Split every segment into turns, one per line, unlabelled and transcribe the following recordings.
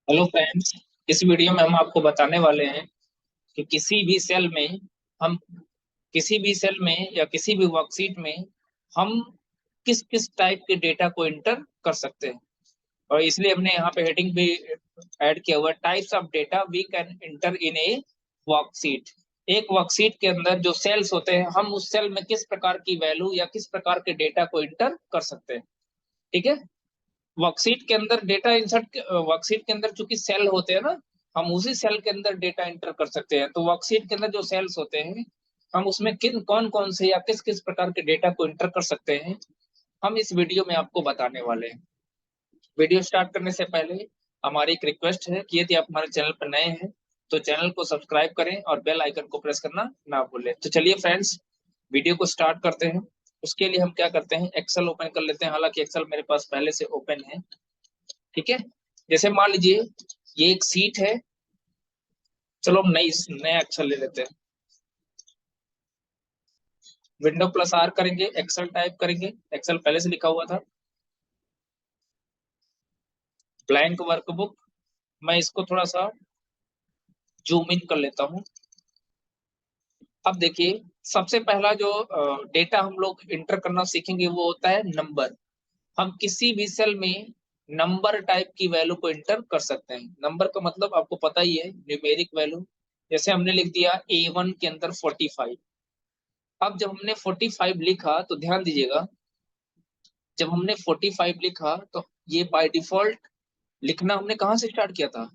Hello friends. इस video में हम आपको बताने वाले हैं कि हम किसी भी सेल में या किसी भी वर्कशीट में हम किस किस टाइप के डेटा को इंटर कर सकते हैं। और इसलिए हमने यहाँ पे हेडिंग भी ऐड किया हुआ है, types of data we can enter in a worksheet. एक वर्कशीट के अंदर जो सेल्स होते हैं, हम उस सेल में किस प्रकार की वैल्यू या किस प्रकार के डेटा को इंटर कर सकते हैं। ठीक है। वर्कशीट के अंदर डेटा इंसर्ट वर्कशीट के अंदर चूंकि सेल होते हैं ना, हम उसी सेल के अंदर डेटा इंटर कर सकते हैं। तो वर्कशीट के अंदर जो सेल्स होते हैं, हम उसमें किन कौन कौन से या किस किस प्रकार के डेटा को इंटर कर सकते हैं, हम इस वीडियो में आपको बताने वाले हैं। वीडियो स्टार्ट करने से पहले हमारी एक रिक्वेस्ट है कि यदि आप हमारे चैनल पर नए हैं तो चैनल को सब्सक्राइब करें और बेल आइकन को प्रेस करना ना भूलें। तो चलिए फ्रेंड्स, वीडियो को स्टार्ट करते हैं। उसके लिए हम क्या करते हैं, एक्सेल ओपन कर लेते हैं। हालांकि एक्सेल मेरे पास पहले से ओपन है। ठीक है। जैसे मान लीजिए ये एक सीट है। चलो हम नई नया अक्षर ले लेते हैं। विंडो प्लस आर करेंगे, एक्सेल टाइप करेंगे। एक्सेल पहले से लिखा हुआ था। Blank workbook. मैं इसको थोड़ा सा जूम इन कर लेता हूँ। अब देखिए, सबसे पहला जो डेटा हम लोग इंटर करना सीखेंगे वो होता है नंबर। हम किसी भी सेल में नंबर टाइप की वैल्यू को इंटर कर सकते हैं। नंबर का मतलब आपको पता ही है, न्यूमेरिक वैल्यू। जैसे हमने लिख दिया A1 के अंदर 45। अब जब हमने 45 लिखा तो ध्यान दीजिएगा, जब हमने 45 लिखा तो ये बाय डिफॉल्ट लिखना हमने कहाँ से स्टार्ट किया था,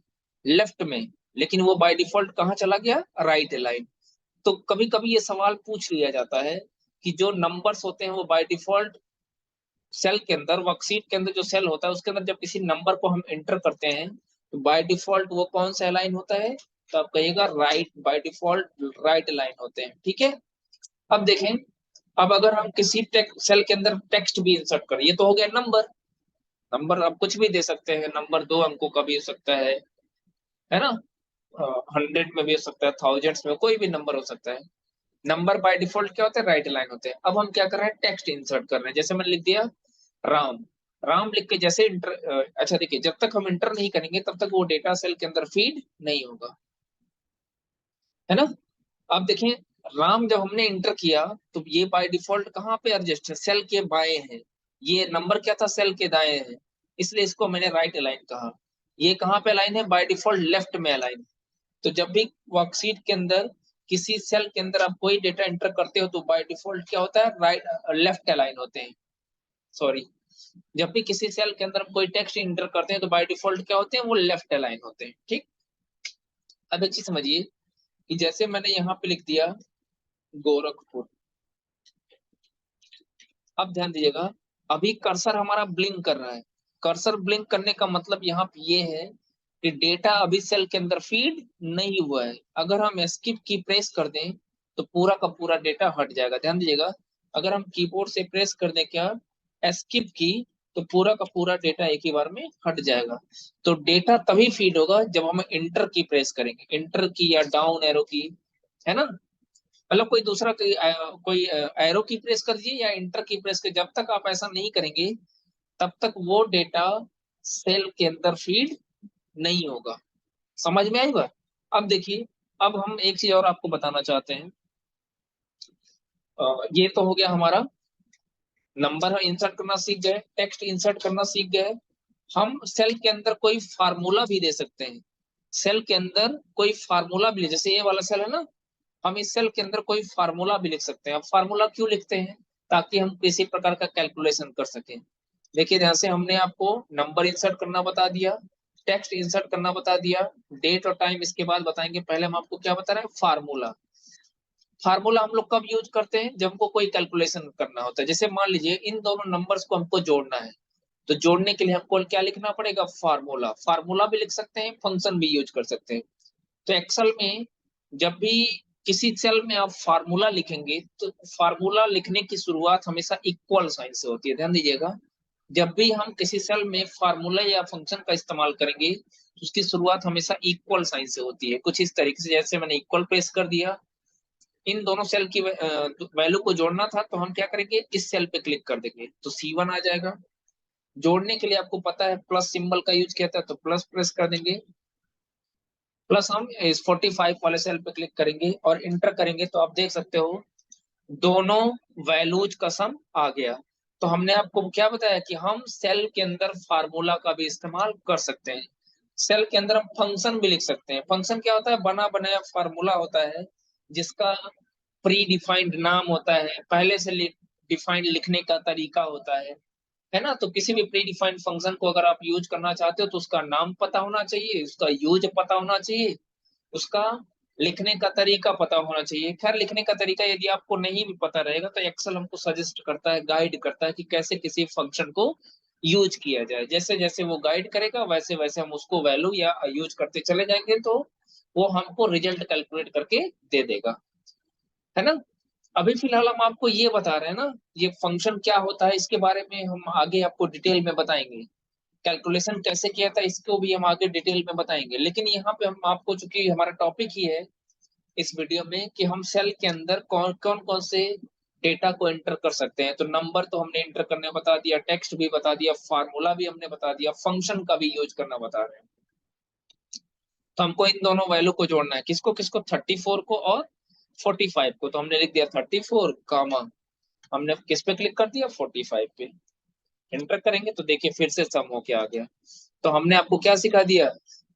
लेफ्ट में। लेकिन वो बाय डिफॉल्ट कहाँ चला गया, राइट लाइन। तो कभी कभी ये सवाल पूछ लिया जाता है कि जो नंबर्स होते हैं वो बाय डिफॉल्ट सेल के अंदर, वर्कशीट के अंदर जो सेल होता है उसके अंदर जब किसी नंबर को हम एंटर करते हैं तो बाय डिफॉल्ट वो कौन सा लाइन होता है, तो आप कहिएगा right. By default right line होते हैं। ठीक है। अब देखें, अब अगर हम किसी सेल के अंदर टेक्स्ट भी इंसर्ट करें, ये तो हो गया नंबर। नंबर आप कुछ भी दे सकते हैं, नंबर 2 अंकों का भी हो सकता है ना। 100 में भी हो सकता है, थाउजेंड्स में, कोई भी नंबर हो सकता है। नंबर बाय डिफॉल्ट क्या होते हैं, राइट लाइन होते हैं। अब हम क्या कर रहे हैं, टेक्स्ट इंसर्ट कर रहे हैं। जैसे मैंने लिख दिया राम। राम लिख के जैसे अच्छा देखिए, जब तक हम इंटर नहीं करेंगे तब तक वो डेटा सेल के अंदर फीड नहीं होगा, है ना। अब देखें, राम जब हमने इंटर किया तो ये बाय डिफॉल्ट कहाँ पे एडजस्ट है, सेल के बाएं है। ये नंबर क्या था, सेल के दाएं है। इसलिए इसको मैंने राइट अलाइन कहा। ये कहाँ पे अलाइन है, बाय डिफॉल्ट लेफ्ट में अलाइन। तो जब भी वर्कशीट के अंदर किसी सेल के अंदर आप कोई डेटा एंटर करते हो तो बाय डिफॉल्ट क्या होता है, राइट लेफ्ट अलाइन होते हैं। सॉरी, जब भी किसी सेल के अंदर हम कोई टेक्स्ट इंटर करते हैं तो बाय डिफॉल्ट क्या होते हैं, वो लेफ्ट अलाइन होते हैं। ठीक। अब एक चीज समझिए कि जैसे मैंने यहाँ पे लिख दिया गोरखपुर। अब ध्यान दीजिएगा, अभी कर्सर हमारा ब्लिंक कर रहा है। कर्सर ब्लिंक करने का मतलब यहाँ पे ये है कि डेटा अभी सेल के अंदर फीड नहीं हुआ है। अगर हम एस्केप की प्रेस कर दें तो पूरा का पूरा डेटा हट जाएगा। ध्यान दीजिएगा, अगर हम कीबोर्ड से प्रेस कर दें क्या, एस्केप की, तो पूरा का पूरा डेटा एक ही बार में हट जाएगा। तो डेटा तभी फीड होगा जब हम इंटर की प्रेस करेंगे, इंटर की या डाउन एरो की, है ना। मतलब कोई दूसरा कोई एरो की प्रेस कर दीजिए या इंटर की प्रेस कर, जब तक आप ऐसा नहीं करेंगे तब तक वो डेटा सेल के अंदर फीड नहीं होगा। समझ में आई बात। अब देखिए, अब हम एक चीज और आपको बताना चाहते हैं। ये तो हो गया हमारा, नंबर इंसर्ट करना सीख गए, टेक्स्ट इंसर्ट करना सीख गए। हम सेल के अंदर कोई फार्मूला भी दे सकते हैं। सेल के अंदर कोई फार्मूला भी, जैसे ये वाला सेल है ना, हम इस सेल के अंदर कोई फार्मूला भी लिख सकते हैं। अब फार्मूला क्यों लिखते हैं, ताकि हम किसी प्रकार का कैलकुलेशन कर सकें। देखिए, जहां से हमने आपको नंबर इंसर्ट करना बता दिया, टेक्स्ट इंसर्ट करना बता दिया, डेट और टाइम इसके बाद बताएंगे। पहले हम आपको क्या बता रहे हैं, फार्मूला। फार्मूला हम लोग कब यूज करते हैं, जब हमको कोई कैलकुलेशन करना होता है। जैसे मान लीजिए इन दोनों नंबर्स को हमको जोड़ना है, तो जोड़ने के लिए हमको क्या लिखना पड़ेगा, फार्मूला। फार्मूला भी लिख सकते हैं, फंक्शन भी यूज कर सकते हैं। तो एक्सेल में जब भी किसी सेल में आप फार्मूला लिखेंगे तो फार्मूला लिखने की शुरुआत हमेशा इक्वल साइन से होती है। ध्यान दीजिएगा, जब भी हम किसी सेल में फार्मूला या फंक्शन का इस्तेमाल करेंगे तो उसकी शुरुआत हमेशा इक्वल साइन से होती है। कुछ इस तरीके से, जैसे मैंने इक्वल प्रेस कर दिया, इन दोनों सेल की वैल्यू को जोड़ना था तो हम क्या करेंगे, इस सेल पे क्लिक कर देंगे तो C1 आ जाएगा। जोड़ने के लिए आपको पता है प्लस सिंबल का यूज किया था, तो प्लस प्रेस कर देंगे, प्लस हम इस 45 वाले सेल पे क्लिक करेंगे और इंटर करेंगे, तो आप देख सकते हो दोनों वैल्यूज का सम आ गया। तो हमने आपको क्या बताया कि हम सेल के अंदर फार्मूला का भी इस्तेमाल कर सकते हैं, सेल के अंदर हम फंक्शन भी लिख सकते हैं। फंक्शन क्या होता है? बना बनाया फार्मूला होता है जिसका प्री डिफाइंड नाम होता है, पहले से डिफाइंड लिखने का तरीका होता है ना। तो किसी भी प्री डिफाइंड फंक्शन को अगर आप यूज करना चाहते हो तो उसका नाम पता होना चाहिए, उसका यूज पता होना चाहिए, उसका लिखने का तरीका पता होना चाहिए। खैर लिखने का तरीका यदि आपको नहीं भी पता रहेगा तो एक्सेल हमको सजेस्ट करता है, गाइड करता है कि कैसे किसी फंक्शन को यूज किया जाए। जैसे जैसे वो गाइड करेगा वैसे वैसे हम उसको वैल्यू या यूज करते चले जाएंगे, तो वो हमको रिजल्ट कैलकुलेट करके दे देगा, है ना। अभी फिलहाल हम आपको ये बता रहे हैं ना, ये फंक्शन क्या होता है इसके बारे में हम आगे आपको डिटेल में बताएंगे। कैलकुलेशन कैसे किया था इसको भी हम आगे डिटेल में बताएंगे, लेकिन यहाँ पे हम आपको, चूंकि हमारा टॉपिक ही है इस वीडियो में कि हम सेल के अंदर कौन कौन कौन से डेटा को एंटर कर सकते हैं, तो नंबर तो हमने एंटर करने बता दिया, टेक्स्ट भी बता दिया, फार्मूला भी हमने बता दिया, फंक्शन का भी यूज करना बता रहे हैं। तो हमको इन दोनों वैल्यू को जोड़ना है, किसको किसको? 34 को और 45 को। तो हमने लिख दिया 34 कामा, हमने किस पे क्लिक कर दिया? 45 पे। एंटर करेंगे तो देखिए फिर से सम होके आ गया। तो हमने आपको क्या सिखा दिया?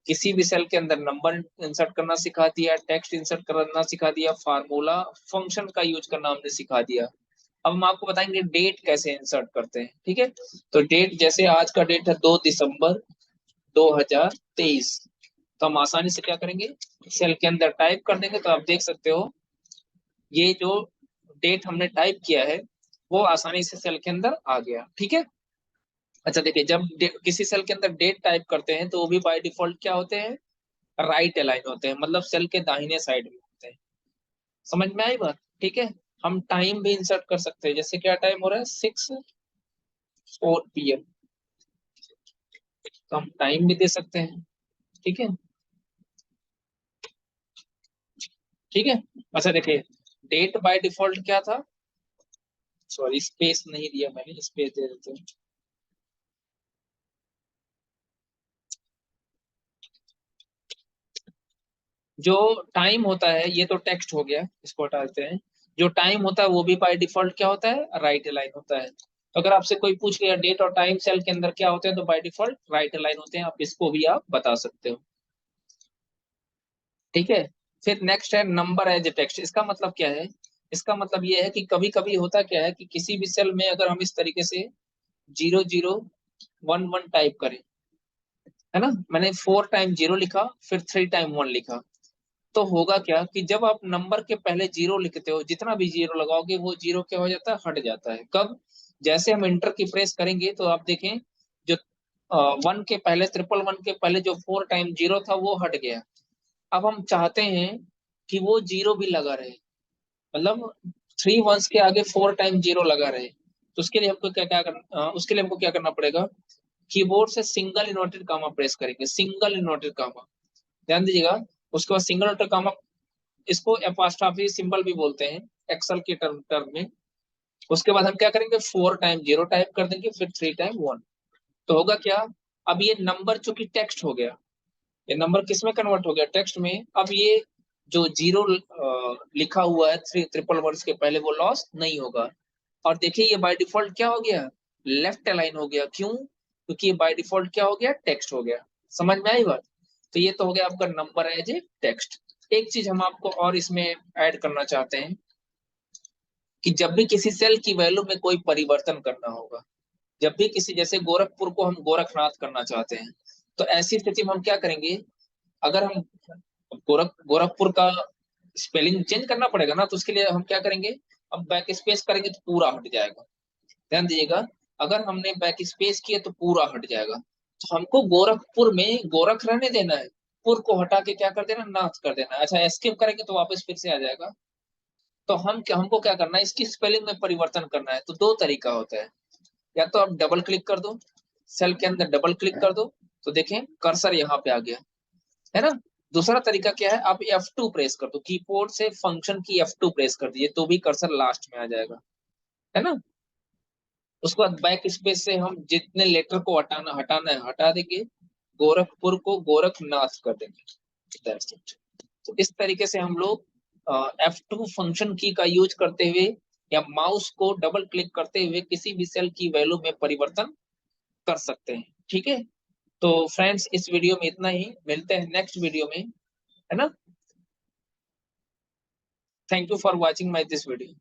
किसी भी सेल के अंदर नंबर इंसर्ट करना सिखा दिया, टेक्स्ट इंसर्ट करना सिखा दिया, फार्मूला फंक्शन का यूज करना हमने सिखा दिया। अब हम आपको बताएंगे डेट कैसे इंसर्ट करते हैं, ठीक है। तो डेट, जैसे आज का डेट है 2 दिसंबर 2023, तो हम आसानी से क्या करेंगे? सेल के अंदर टाइप कर देंगे, तो आप देख सकते हो ये जो डेट हमने टाइप किया है वो आसानी से सेल के अंदर आ गया, ठीक है। अच्छा देखिए, जब किसी सेल के अंदर डेट टाइप करते हैं तो वो भी बाय डिफॉल्ट क्या होते हैं? राइट अलाइन होते हैं, मतलब सेल के दाहिने साइड में होते हैं। समझ में आई बात? ठीक है। हम टाइम भी इंसर्ट कर सकते हैं, जैसे क्या टाइम हो रहा है? 6:04 PM, तो हम टाइम भी दे सकते हैं, ठीक है। ठीक है। अच्छा देखिए, डेट बाय डिफॉल्ट क्या था? सॉरी, स्पेस नहीं दिया मैंने, स्पेस दे देते हैं। जो टाइम होता है ये तो टेक्स्ट हो गया, इसको हटा देते हैं। जो टाइम होता है वो भी बाय डिफॉल्ट क्या होता है? राइट अलाइन होता है। तो अगर आपसे कोई पूछ लिया डेट और टाइम सेल के अंदर क्या होते हैं, तो बाय डिफॉल्ट राइट अलाइन होते हैं, आप इसको भी आप बता सकते हो, ठीक है। फिर नेक्स्ट है नंबर एज टेक्स्ट। इसका मतलब क्या है? इसका मतलब ये है कि कभी कभी होता क्या है कि किसी भी सेल में अगर हम इस तरीके से 0011 टाइप करें, है ना, मैंने 4 टाइम 0 लिखा, फिर 3 टाइम 1 लिखा, तो होगा क्या कि जब आप नंबर के पहले जीरो लिखते हो, जितना भी जीरो लगाओगे वो जीरो क्या हो जाता है? हट जाता है। कब? जैसे हम इंटर की प्रेस करेंगे तो आप देखें, जो 1 के पहले, 111 के पहले जो 4 टाइम 0 था वो हट गया। अब हम चाहते हैं कि वो जीरो भी लगा रहे, मतलब 3 वंस के आगे 4 टाइम 0 लगा रहे। तो उसके लिए हमको क्या क्या करना, उसके लिए हमको क्या करना पड़ेगा? कीबोर्ड से सिंगल इन्वर्टेड कामा प्रेस करेंगे, सिंगल इन्वर्टेड कामा, ध्यान दीजिएगा। उसके बाद सिंगल इन्वर्टेड कामा, इसको एपोस्ट्रोफी सिंबल भी बोलते हैं एक्सेल के टर्म टर्म में। उसके बाद हम क्या करेंगे? 4 टाइम 0 टाइप कर देंगे, फिर 3 टाइम 1। तो होगा क्या? अब ये नंबर चूंकि टेक्स्ट हो गया, ये नंबर किस में कन्वर्ट हो गया? टेक्स्ट में। अब ये जो जीरो लिखा हुआ है 3 ट्रिपल 1 के पहले वो लॉस नहीं होगा। और देखिए ये बाय डिफॉल्ट क्या हो गया? लेफ्ट अलाइन हो गया। क्यों? क्योंकि ये बाय डिफॉल्ट क्या हो गया? टेक्स्ट हो गया। समझ में आई बात? तो ये तो हो गया आपका नंबर एज ए टेक्स्ट। एक चीज हम आपको और इसमें ऐड करना चाहते हैं कि जब भी किसी सेल की वैल्यू में कोई परिवर्तन करना होगा, जब भी किसी, जैसे गोरखपुर को हम गोरखनाथ करना चाहते हैं, तो ऐसी स्थिति में हम क्या करेंगे? अगर हम गोरखपुर का स्पेलिंग चेंज करना पड़ेगा ना, तो उसके लिए हम क्या करेंगे? अब बैक स्पेस करेंगे तो पूरा हट जाएगा, ध्यान दीजिएगा। अगर हमने बैक स्पेस किया तो पूरा हट जाएगा। तो हमको गोरखपुर में गोरख रहने देना है, पुर को हटा के क्या कर देना? नाथ कर देना है। अच्छा एस्केप करेंगे तो वापस फिर से आ जाएगा। तो हमको क्या करना है? इसकी स्पेलिंग में परिवर्तन करना है, तो दो तरीका होता है। या तो आप डबल क्लिक कर दो, सेल के अंदर डबल क्लिक कर दो, तो देखें कर्सर यहाँ पे आ गया, है ना। दूसरा तरीका क्या है? आप F2 प्रेस कर दो, कीबोर्ड से फंक्शन की F2 प्रेस कर दीजिए, तो भी कर्सर लास्ट में आ जाएगा, है ना। उसके बाद बैक स्पेस से हम जितने लेटर को हटाना है हटा देंगे, गोरखपुर को गोरखनाथ कर देंगे। That's it. तो इस तरीके से हम लोग F2 फंक्शन की का यूज करते हुए या माउस को डबल क्लिक करते हुए किसी भी सेल की वैल्यू में परिवर्तन कर सकते हैं। ठीक है, तो फ्रेंड्स इस वीडियो में इतना ही, मिलते हैं नेक्स्ट वीडियो में, है ना। Thank you for watching my this video.